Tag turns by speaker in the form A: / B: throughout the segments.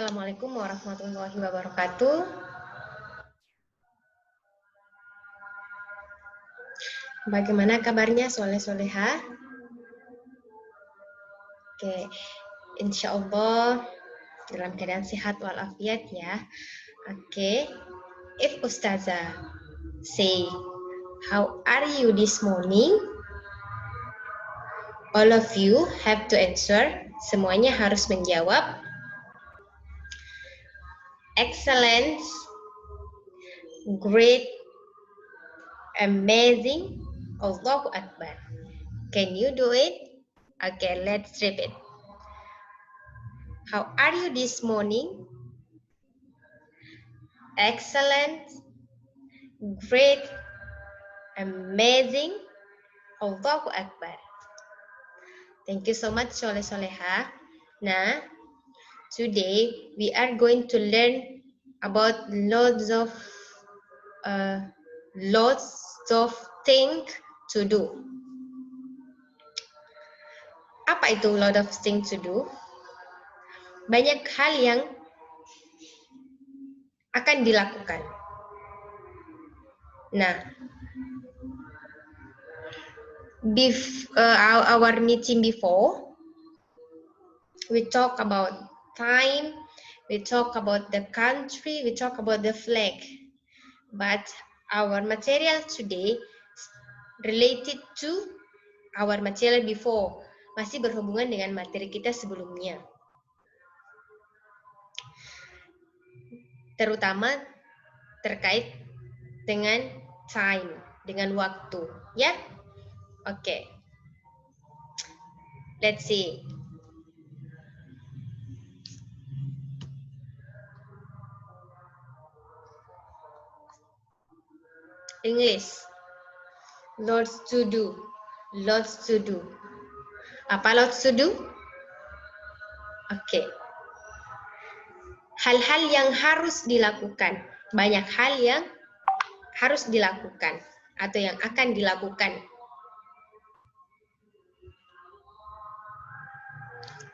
A: Assalamualaikum warahmatullahi wabarakatuh. Bagaimana kabarnya soleh-soleha? Oke, insya Allah dalam keadaan sehat walafiat ya. Oke, if Ustazah say, how are you this morning? All of you have to answer. Semuanya harus menjawab. Excellent, great, amazing, Allahu Akbar. Can you do it? Okay, let's repeat. How are you this morning? Excellent, great, amazing, Allahu Akbar. Thank you so much, Soleh Soleha. Now, today we are going to learn about lots of things to do. Apa itu lot of things to do? Banyak hal yang akan dilakukan. Nah, our meeting before, we talk about time, we talk about the country, we talk about the flag. But our material today related to our material before, masih berhubungan dengan materi kita sebelumnya. Terutama terkait dengan time, dengan waktu, ya. Oke. Let's see. English. Lots to do. Lots to do. Apa lots to do? Oke. Hal-hal yang harus dilakukan. Banyak hal yang harus dilakukan atau yang akan dilakukan.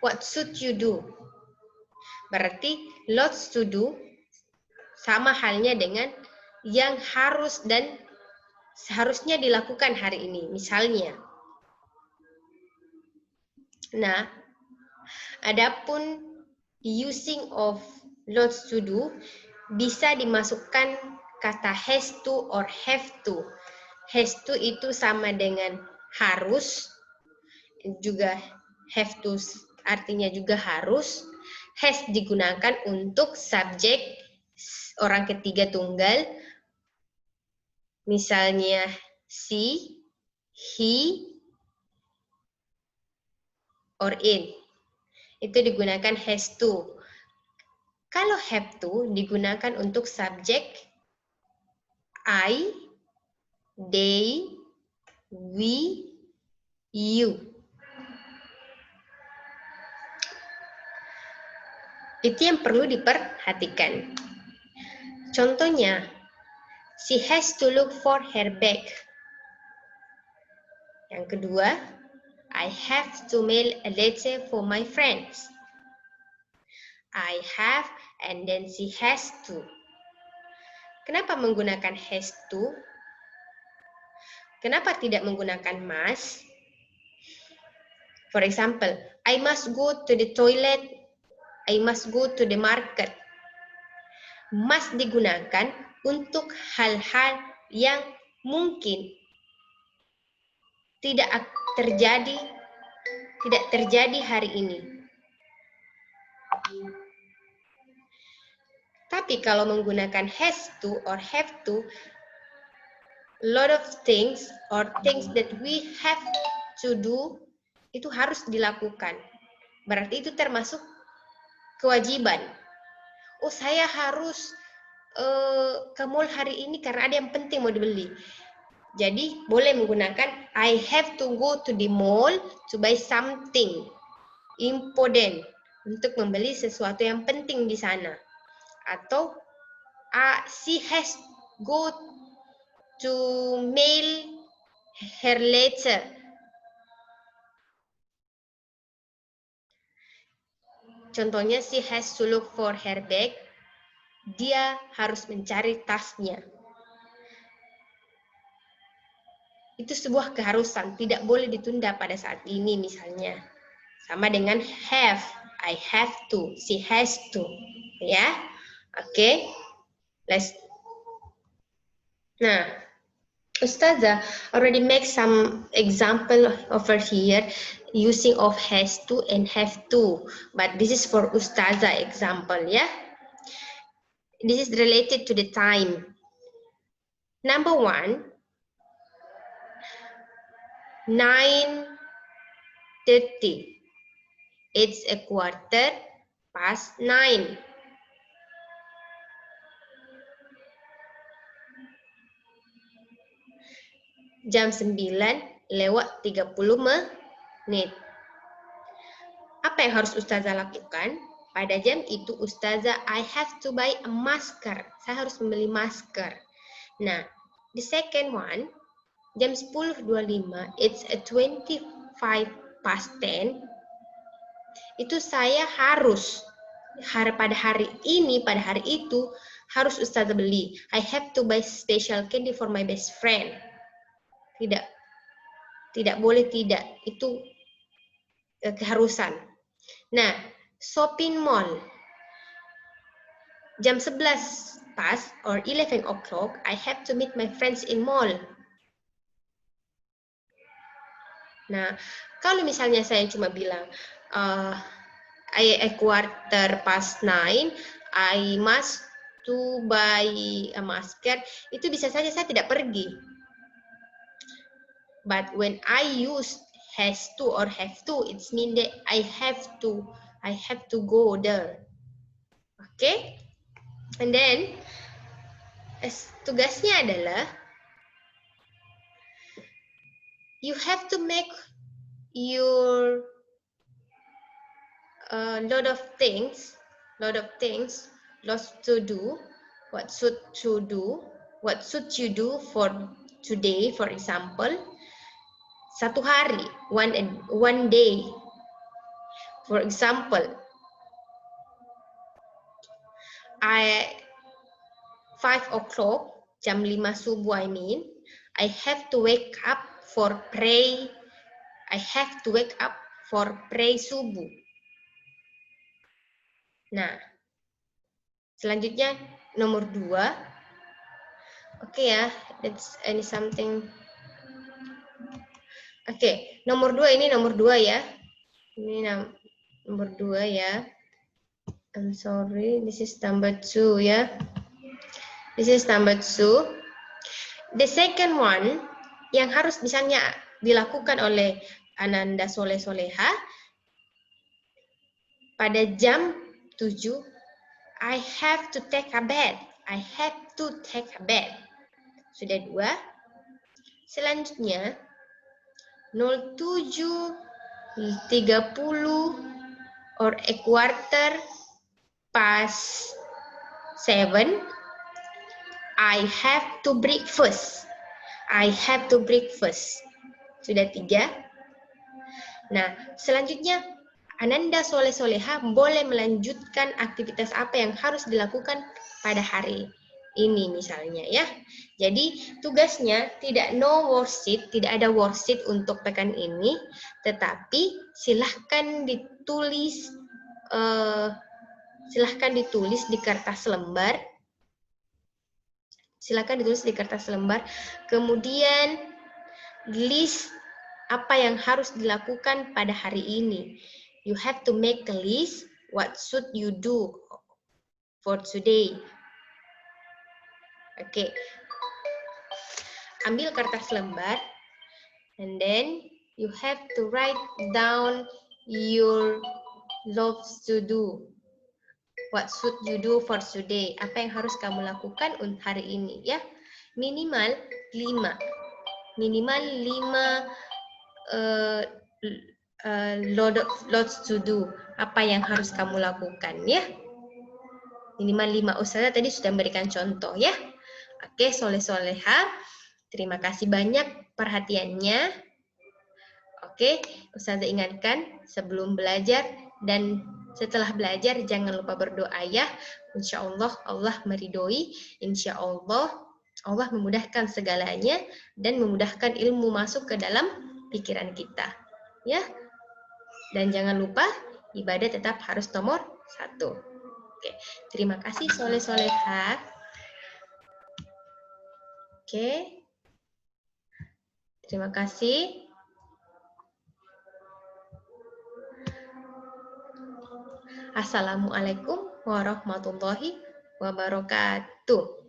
A: What should you do? Berarti lots to do sama halnya dengan yang harus dan seharusnya dilakukan hari ini. Misalnya. Nah, adapun using of lots to do bisa dimasukkan kata has to or have to. Has to itu sama dengan harus, juga have to artinya juga harus. Has digunakan untuk subjek orang ketiga tunggal, misalnya she, he, or it. Itu digunakan has to. Kalau have to digunakan untuk subjek I, they, we, you. Itu yang perlu diperhatikan. Contohnya, she has to look for her bag. Yang kedua, I have to mail a letter for my friends. I have and then she has to. Kenapa menggunakan has to? Kenapa tidak menggunakan must? For example, I must go to the toilet. I must go to the market. Must digunakan untuk hal-hal yang mungkin tidak terjadi hari ini. Tapi kalau menggunakan has to or have to, lot of things or things that we have to do itu harus dilakukan. Berarti itu termasuk kewajiban. Oh, saya harus ke mall hari ini karena ada yang penting mau dibeli. Jadi boleh menggunakan I have to go to the mall to buy something important, untuk membeli sesuatu yang penting di sana. Atau she has go to mail her letter. contohnya she has to look for her bag. Dia harus mencari tasnya. Itu sebuah keharusan, tidak boleh ditunda pada saat ini misalnya. Sama dengan have, I have to, she has to. Ya, oke. Nah, Ustazah already make some example over here using of has to and have to. But this is for Ustazah example, ya. This is related to the time. Number 1, 9:30. It's a 9:15. Jam 9:30 menit. Apa yang harus Ustazah lakukan? Pada jam itu Ustazah, I have to buy a masker. Saya harus membeli masker. Nah, the second one, jam 10.25, it's a 10:25. Itu saya harus, pada hari ini, pada hari itu, harus Ustazah beli. I have to buy special candy for my best friend. Tidak boleh tidak. Itu keharusan. Nah, shopping mall. Jam 11 pas, or 11 o'clock, I have to meet my friends in mall. Nah, kalau misalnya saya cuma bilang, a 9:15, I must to buy a masker, itu bisa saja saya tidak pergi. But when I use has to or have to, it means that I have to go there. Okay? And then, tugasnya adalah, you have to make your lot of things, lots to do. What should you do for today, for example? Satu hari, one day. For example, 5 o'clock, jam 5 subuh, I have to wake up for pray. I have to wake up for pray subuh. Nah, selanjutnya nomor 2. Oke ya, that's any something. Oke, nomor 2 ini nomor 2 ya. Ini nomor 2 ya. I'm sorry, this is number 2 ya. This is number 2. The second one yang harus misalnya dilakukan oleh Ananda Soleh Soleha pada jam 7, I have to take a bath. I have to take a bath. Sudah 2. Selanjutnya 07:30 or a 7:15, I have to breakfast. I have to breakfast. Sudah 3. Nah, selanjutnya Ananda Soleh Soleha boleh melanjutkan aktivitas apa yang harus dilakukan pada hari ini misalnya ya. Jadi tugasnya tidak tidak ada worksheet untuk pekan ini, tetapi silahkan ditulis di kertas lembar. Kemudian list apa yang harus dilakukan pada hari ini. You have to make a list. What should you do for today? Oke. Ambil kertas lembar, and then you have to write down your loves to do. What should you do for today? Apa yang harus kamu lakukan untuk hari ini ya? Minimal 5 lots to do. Apa yang harus kamu lakukan ya? Minimal 5. Ustazah tadi sudah memberikan contoh ya. Oke, Soleh-Soleha. Terima kasih banyak perhatiannya. Oke, Ustazah ingatkan sebelum belajar dan Setelah belajar, jangan lupa berdoa ya. Insya Allah, Allah meridhoi. Insya Allah, Allah memudahkan segalanya dan memudahkan ilmu masuk ke dalam pikiran kita. Ya, dan jangan lupa ibadah tetap harus nomor 1. Oke, terima kasih soleh-soleha. Oke, terima kasih. Assalamualaikum warahmatullahi wabarakatuh.